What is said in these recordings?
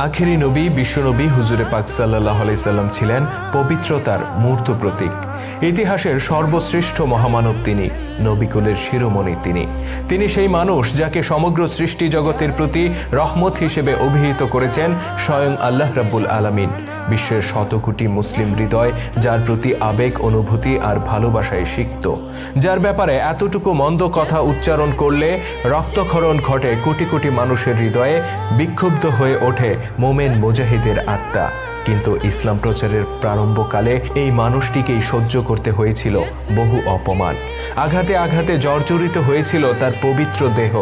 আখেরি নবী বিশ্বনবী হুজুরে পাক সাল্লাল্লাহু আলাইহি সাল্লাম ছিলেন পবিত্রতার মূর্ত প্রতীক। ইতিহাসের সর্বশ্রেষ্ঠ মহামানব তিনি, নবীকুলের শিরোমণি তিনি সেই মানুষ যাকে সমগ্র সৃষ্টি জগতের প্রতি রহমত হিসেবে অভিহিত করেছেন স্বয়ং আল্লাহ রাব্বুল আলামিন। বিশ্বের শত কোটি মুসলিম হৃদয় যার প্রতি আবেগ, অনুভূতি আর ভালোবাসায় সিক্ত, যার ব্যাপারে এতটুকু মন্দ কথা উচ্চারণ করলে রক্তক্ষরণ ঘটে কোটি কোটি মানুষের হৃদয়ে, বিক্ষুব্ধ হয়ে ওঠে মোমেন মুজাহিদের আত্মা। কিন্তু ইসলাম প্রচারের প্রারম্ভকালে এই মানুষটিকেই সহ্য করতে হয়েছিল বহু অপমান। আঘাতে আঘাতে জর্জরিত হয়েছিল তার পবিত্র দেহ।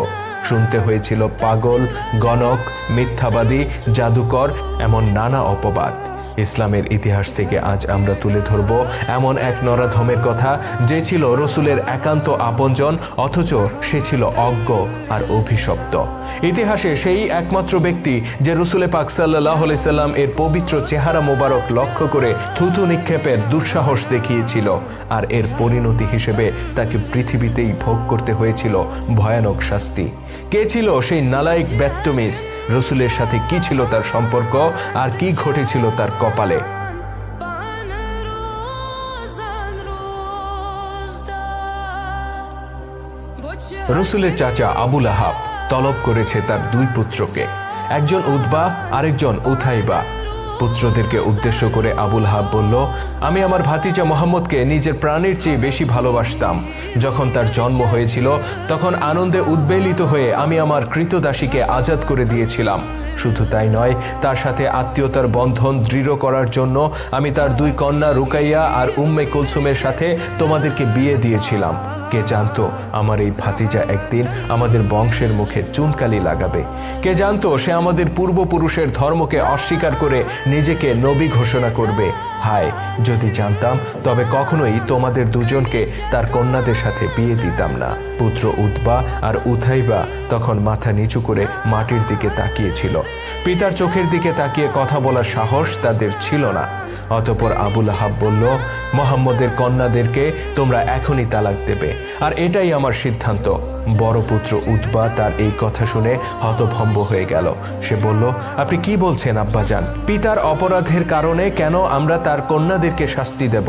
শুনতে হয়েছিল পাগল, গণক, মিথ্যাবাদী, জাদুকর, এমন নানা অপবাদ। ইসলামের ইতিহাস থেকে আজ আমরা তুলে ধরব এমন এক নরাধমের কথা, যে ছিল রসুলের একান্ত আপনজন, অথচ সে ছিল অজ্ঞ আর অভিশপ্ত। ইতিহাসে সেই একমাত্র ব্যক্তি যে রসুলে পাক সাল্লাল্লাহু আলাইহি সাল্লাম এর পবিত্র চেহারা মোবারক লক্ষ্য করে থুতু নিক্ষেপের দুঃসাহস দেখিয়েছিল, আর এর পরিণতি হিসেবে তাকে পৃথিবীতেই ভোগ করতে হয়েছিল ভয়ানক শাস্তি। কে ছিল সেই নালায়েক বেত্তমিজ? রসুলের সাথে কি ছিল তার সম্পর্ক, আর কি ঘটেছিল তার কপালে? রসুলের চাচা আবু লাহাব তলব করেছে তার দুই পুত্রকে, একজন উতবা, আরেকজন উথাইবা। পুত্রদেরকে উদ্দেশ্য করে আবু লাহাব বলল, আমি আমার ভাতিজা মোহাম্মদকে নিজের প্রাণের চেয়ে বেশি ভালোবাসতাম। যখন তার জন্ম হয়েছিল তখন আনন্দে উদ্বেলিত হয়ে আমি আমার কৃতদাসীকে আজাদ করে দিয়েছিলাম। শুধু তাই নয়, তার সাথে আত্মীয়তার বন্ধন দৃঢ় করার জন্য আমি তার দুই কন্যা রুকাইয়া আর উম্মে কুলসুমের সাথে তোমাদেরকে বিয়ে দিয়েছিলাম। কে জানতো আমার এই ভাতিজা একদিন আমাদের বংশের মুখে চুনকালি লাগাবে? কে জানতো সে আমাদের পূর্বপুরুষের ধর্মকে অস্বীকার করে নিজেকে নবী ঘোষণা করবে? হায়, যদি জানতাম তবে কখনোই তোমাদের দুজনকে তার কন্যাদের সাথে বিয়ে দিতাম না। পুত্র উতবা আর উথাইবা তখন মাথা নিচু করে মাটির দিকে তাকিয়েছিল। পিতার চোখের দিকে তাকিয়ে কথা বলার সাহস তাদের ছিল না। অতঃপর আবু লাহাব বলল, মুহাম্মদের কন্যাদেরকে তোমরা এখনই তালাক দেবে, আর এটাই আমার সিদ্ধান্ত। বড় পুত্র উতবা তার এই কথা শুনে হতভম্ব হয়ে গেল। সে বলল, আপনি কি বলছেন আব্বাজান? পিতার অপরাধের কারণে কেন আমরা তার কন্যাদেরকে শাস্তি দেব?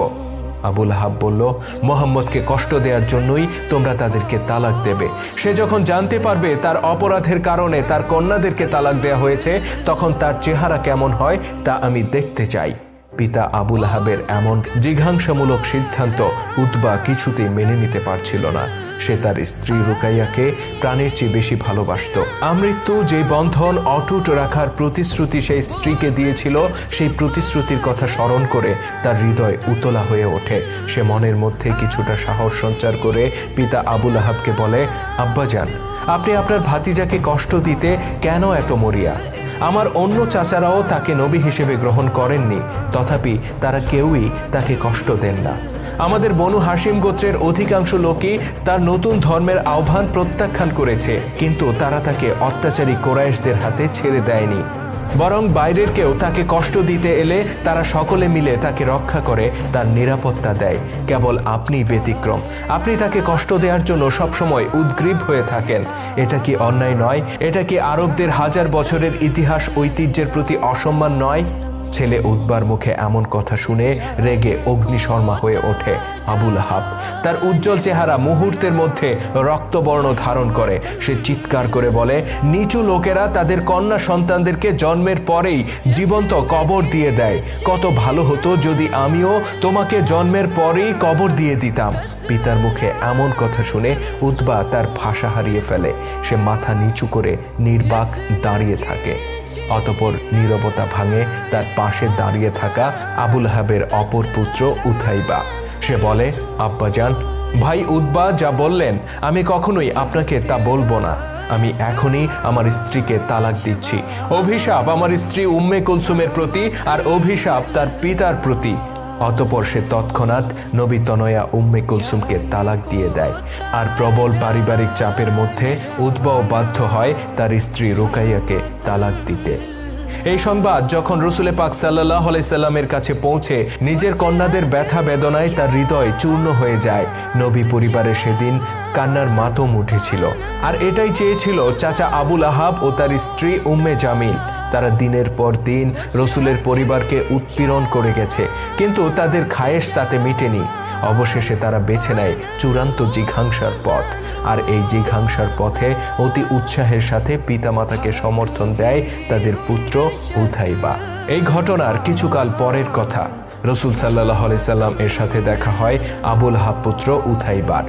আবু লাহাব বলল, মুহাম্মদকে কষ্ট দেওয়ার জন্যই তোমরা তাদেরকে তালাক দেবে। সে যখন জানতে পারবে তার অপরাধের কারণে তার কন্যাদেরকে তালাক দেওয়া হয়েছে, তখন তার চেহারা কেমন হয় তা আমি দেখতে চাই। পিতা আবু লাহাবের এমন জিঘাংসামূলক সিদ্ধান্ত উতবা কিছুতেই মেনে নিতে পারছিল না। সে তার স্ত্রী রুকাইয়াকে প্রাণের চেয়ে বেশি ভালোবাসত। আমৃত্যু যে বন্ধন অটুট রাখার প্রতিশ্রুতি সেই স্ত্রীকে দিয়েছিল, সেই প্রতিশ্রুতির কথা স্মরণ করে তার হৃদয় উতলা হয়ে ওঠে। সে মনের মধ্যে কিছুটা সাহস সঞ্চার করে পিতা আবু লাহাবকে বলে, আব্বাজান, আপনি আপনার ভাতিজাকে কষ্ট দিতে কেন এত মরিয়া? আমার অন্য চাচারাও তাকে নবী হিসেবে গ্রহণ করেননি, তথাপি তারা কেউই তাকে কষ্ট দেন না। আমাদের বনু হাশিম গোত্রের অধিকাংশ লোকই তার নতুন ধর্মের আহ্বান প্রত্যাখ্যান করেছে, কিন্তু তারা তাকে অত্যাচারী কোরাইশদের হাতে ছেড়ে দেয়নি। বরং বাইরের কেউ তাকে কষ্ট দিতে এলে তারা সকলে মিলে তাকে রক্ষা করে, তার নিরাপত্তা দেয়। কেবল আপনি ব্যতিক্রম। আপনি তাকে কষ্ট দেওয়ার জন্য সবসময় উদ্গ্রীব হয়ে থাকেন। এটা কি অন্যায় নয়? এটা কি আরবদের হাজার বছরের ইতিহাস ঐতিহ্যের প্রতি অসম্মান নয়? ছেলে উতবার মুখে এমন কথা শুনে রেগে অগ্নিশর্মা হয়ে ওঠে আবু লাহাব। তার উজ্জ্বল চেহারা মুহূর্তের মধ্যে রক্তবর্ণ ধারণ করে। সে চিৎকার করে বলে, নিচু লোকেরা তাদের কন্যা সন্তানদেরকে জন্মের পরেই জীবন্ত কবর দিয়ে দেয়। কত ভালো হতো যদি আমিও তোমাকে জন্মের পরেই কবর দিয়ে দিতাম। পিতার মুখে এমন কথা শুনে উতবা তার ভাষা হারিয়ে ফেলে। সে মাথা নিচু করে নির্বাক দাঁড়িয়ে থাকে। অতঃপর নীরবতা ভাঙে তার পাশে দাঁড়িয়ে থাকা আবু লাহাবের অপর পুত্র উথাইবা। সে বলে, আব্বাজান, ভাই উতবা যা বললেন আমি কখনোই আপনাকে তা বলবো না। আমি এখনই আমার স্ত্রীকে তালাক দিচ্ছি। অভিশাপ আমার স্ত্রী উম্মে কুলসুমের প্রতি, আর অভিশাপ তার পিতার প্রতি। অতঃপর সে তৎক্ষণাৎ নবী তনয়া উম্মে কুলসুমকে তালাক দিয়ে দেয়। আর প্রবল পারিবারিক চাপের মধ্যে উতবাও বাধ্য হয় তার স্ত্রী রুকাইয়াকে তালাক দিতে। এই সংবাদ যখন রসুলে পাক সাল্লাল্লাহু আলাইহি সাল্লামের কাছে পৌঁছে, নিজের কন্যাদের ব্যথা বেদনায় তার হৃদয় চূর্ণ হয়ে যায়। নবী পরিবারে সেদিন কান্নার মাতম উঠেছিল। আর এটাই চেয়েছিল চাচা আবু লাহাব ও তার স্ত্রী উম্মে জামিল। তারা দিনের পর দিন রসুলের পরিবারকে উৎপীড়ন করে গেছে, কিন্তু তাদের খায়েশ তাতে মিটেনি। অবশেষে তারা বেছে নেয় চূড়ান্ত জিঘাংসার পথ, আর এই জিঘাংসার পথে অতি উৎসাহের সাথে পিতামাতাকে সমর্থন দেয় তাদের পুত্র উথাইবা। এই ঘটনার কিছুকাল পরের কথা। রসুল সাল্লাল্লাহু আলাইহি সাল্লাম এর সাথে দেখা হয় আবুল আহাব পুত্র উথাইবার।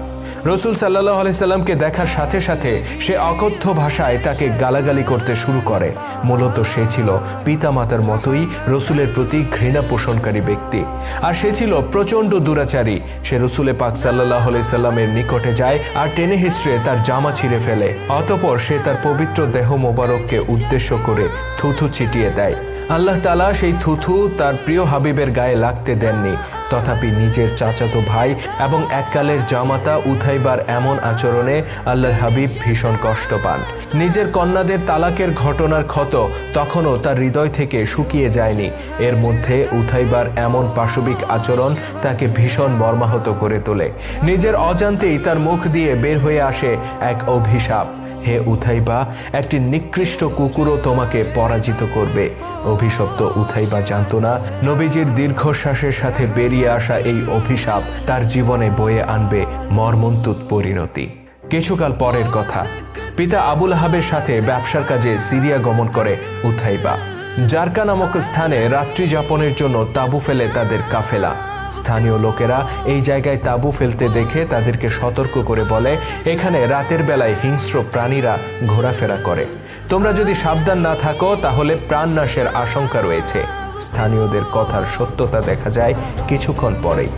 রসুল সাল্লাল্লাহু আলাইহি সাল্লামকে দেখার সাথে সাথে সে অকথ্য ভাষায় তাকে গালাগালি করতে শুরু করে। মূলত সে ছিল পিতামাতার মতোই রসুলের প্রতি ঘৃণা পোষণকারী ব্যক্তি, আর সে ছিল প্রচণ্ড দুরাচারী। সে রসুলে পাক সাল্লাল্লাহু আলাইহি সাল্লামের নিকটে যায় আর টেনে হিঁচড়ে তার জামা ছিঁড়ে ফেলে। অতঃপর সে তার পবিত্র দেহ মোবারককে উদ্দেশ্য করে থুথু ছিটিয়ে দেয়। আল্লাহ তাআলা সেই থুথু তার প্রিয় হাবিবের গায়ে লাগতে দেননি। তথাপি নিজের চাচাতো ভাই এবং এককালের জামাতা উথাইবার এমন আচরণে আল্লাহর হাবিব ভীষণ কষ্ট পান। নিজের কন্যাদের তালাকের ঘটনার ক্ষত তখনও তার হৃদয় থেকে শুকিয়ে যায়নি। এর মধ্যে উথাইবার এমন পাশবিক আচরণ তাকে ভীষণ মর্মাহত করে তোলে। নিজের অজান্তেই তার মুখ দিয়ে বের হয়ে আসে এক অভিশাপ, হে উথাইবা, একটি নিকৃষ্ট কুকুরও তোমাকে পরাজিত করবে। অভিশপ্ত উথাইবা জানত না নবীজির দীর্ঘশ্বাসের সাথে বেরিয়ে আসা এই অভিশাপ তার জীবনে বয়ে আনবে মর্মন্তুদ পরিণতি। কিছুকাল পরের কথা। পিতা আবুল আহাবের সাথে ব্যবসার কাজে সিরিয়া গমন করে উথাইবা। জারকা নামক স্থানে রাত্রি যাপনের জন্য তাঁবু ফেলে তাদের কাফেলা। স্থানীয় লোকেরা এই জায়গায় তাঁবু ফেলতে দেখে তাদেরকে সতর্ক করে বলে, এখানে রাতের বেলায় হিংস্র প্রাণীরা ঘোরাফেরা করে, তোমরা যদি সাবধান না থাকো তাহলে প্রাণনাশের আশঙ্কা রয়েছে। স্থানীয়দের কথার সত্যতা দেখা যায় কিছুক্ষণ পরেই।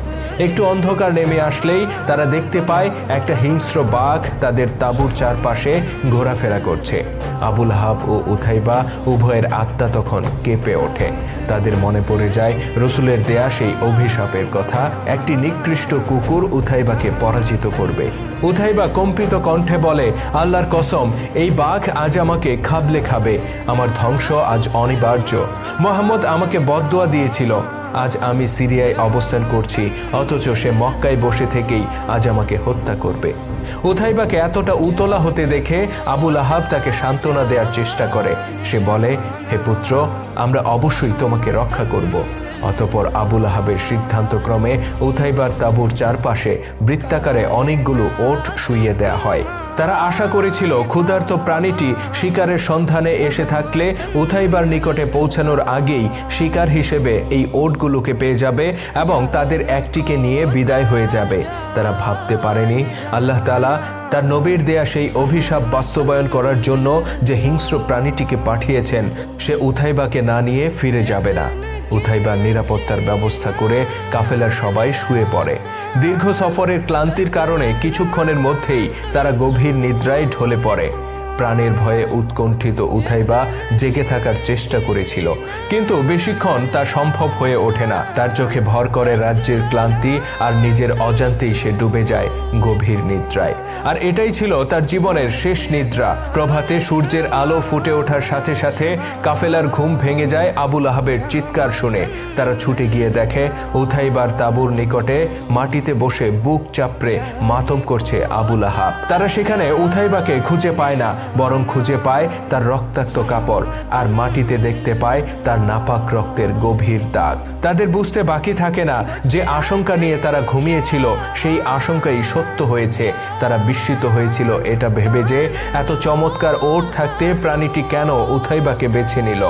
একটু অন্ধকার নেমে আসলেই তারা দেখতে পায় একটা হিংস্র বাঘ তাদের তাঁবুর চারপাশে ঘোরাফেরা করছে। আবুল আহাব ও উথাইবা উভয়ের আত্মা তখন কেঁপে ওঠে। তাদের মনে পড়ে যায় রসুলের দেয়া সেই অভিশাপের কথা, একটি নিকৃষ্ট কুকুর উথাইবাকে পরাজিত করবে। উথাইবা কম্পিত কণ্ঠে বলে, আল্লাহর কসম, এই বাঘ আজ আমাকে খাবলে খাবে। আমার ধ্বংস আজ অনিবার্য। মুহাম্মদ আমাকে বদদুয়া দিয়েছিল, আজ আমি সিরিয়ায় অবস্থান করছি, অথচ সে মক্কায় বসে থেকেই আজ আমাকে হত্যা করবে। উথাইবাকে এতটা উতলা হতে দেখে আবুল আহাব তাকে সান্ত্বনা দেওয়ার চেষ্টা করে। সে বলে, হে পুত্র, আমরা অবশ্যই তোমাকে রক্ষা করব। অতঃপর আবুল আহাবের সিদ্ধান্তক্রমে উথাইবার তাঁবুর চারপাশে বৃত্তাকারে অনেকগুলো ওট শুইয়ে দেয়া হয়। তারা আশা করেছিল ক্ষুধার্ত প্রাণীটি শিকারের সন্ধানে এসে থাকলে উথাইবার নিকটে পৌঁছানোর আগেই শিকার হিসেবে এই ওটগুলোকে পেয়ে যাবে এবং তাদের একটিকে নিয়ে বিদায় হয়ে যাবে। তারা ভাবতে পারেনি আল্লাহ তাআলা তার নবীর দেয়া সেই অভিশাপ বাস্তবায়ন করার জন্য যে হিংস্র প্রাণীটিকে পাঠিয়েছেন সে উথাইবাকে না নিয়ে ফিরে যাবে না। উথাইবার নিরাপত্তার ব্যবস্থা করে কাফেলার সবাই শুয়ে পড়ে। দীর্ঘ সফরের ক্লান্তির কারণে কিছুক্ষণের মধ্যেই তারা গভীর নিদ্রায় ঢলে পড়ে। প্রাণের ভয়ে উৎকণ্ঠিত উথাইবা জেগে থাকার চেষ্টা করেছিল, কিন্তু বেশিক্ষণ তা সম্ভব হয়ে ওঠে না। তার চোখে ভর করে রাজ্যের ক্লান্তি, আর নিজের অজান্তেই সে ডুবে যায় গভীর নিদ্রায়। আর এটাই ছিল তার জীবনের শেষ নিদ্রা। প্রভাতে সূর্যের আলো ফুটে ওঠার সাথে সাথে কাফেলার ঘুম ভেঙে যায় আবুল আহাবের চিৎকার শুনে। তারা ছুটে গিয়ে দেখে উথাইবার তাঁবুর নিকটে মাটিতে বসে বুক চাপড়ে মাতম করছে আবুল আহাব। তারা সেখানে উথাইবাকে খুঁজে পায় না, বরং খুঁজে পায় তার রক্তাক্ত কাপড়, আর মাটিতে দেখতে পায় তার নাপাক রক্তের গভীর দাগ। তাদের বুঝতে বাকি থাকে না যে আশঙ্কা নিয়ে তারা ঘুমিয়েছিল সেই আশঙ্কাই সত্য হয়েছে। তারা বিস্মিত হয়েছিল এটা ভেবে যে এত চমৎকার ওট থাকতে প্রাণীটি কেন উথাইবাকে বেছে নিল,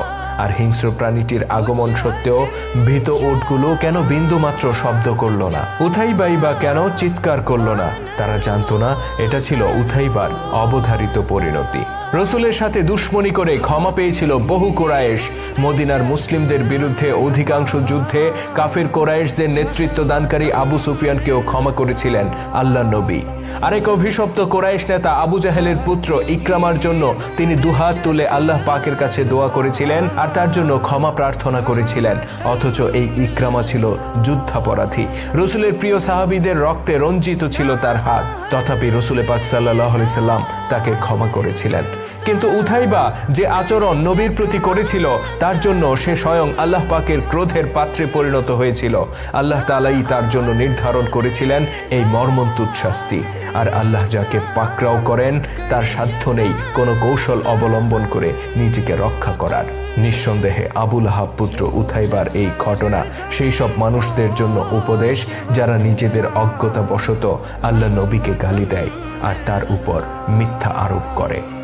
আর হিংস্র প্রাণীটির আগমন সত্ত্বেও ভীত ওটগুলো কেন বিন্দুমাত্র শব্দ করল না, উথাইবাই বা কেন চিৎকার করল না। তারা জানত না এটা ছিল উথাইবার অবধারিত পরিণতি। রসুলের সাথে দুশ্মনী করে ক্ষমা পেয়েছিল বহু কোরাইশ। মদিনার মুসলিমদের বিরুদ্ধে অধিকাংশ যুদ্ধে কাফির কোরাইশদের নেতৃত্ব দানকারী আবু সুফিয়ানকেও ক্ষমা করেছিলেন আল্লাহ নবী। আরেক অভিশপ্ত কোরাইশ নেতা আবু জাহেলের পুত্র ইকরামার জন্য তিনি দুহাত তুলে আল্লাহ পাকের কাছে দোয়া করেছিলেন আর তার জন্য ক্ষমা প্রার্থনা করেছিলেন। অথচ এই ইকরামা ছিল যুদ্ধাপরাধী। রসুলের প্রিয় সাহাবীদের রক্তে রঞ্জিত ছিল তার হাত, তথাপি রসুল পাক সাল্লাল্লাহু আলাইহি সাল্লাম তাকে ক্ষমা করেছিলেন। কিন্তু উথাইবা যে আচরণ নবীর প্রতি করেছিল তার জন্য সে স্বয়ং আল্লাহ পাকের ক্রোধের পাত্রে পরিণত হয়েছিল। আল্লাহ তাআলাই তার জন্য নির্ধারণ করেছিলেন এই মর্মন্তুদ শাস্তি। আর আল্লাহ যাকে পাকড়াও করেন তার সাধ্য নেই কোনো কৌশল অবলম্বন করে নিজেকে রক্ষা করার। নিঃসন্দেহে আবুল আহাব পুত্র উথাইবার এই ঘটনা সেই সব মানুষদের জন্য উপদেশ যারা নিজেদের অজ্ঞতাবশত আল্লাহ নবীকে গালি দেয় আর তার উপর মিথ্যা আরোপ করে।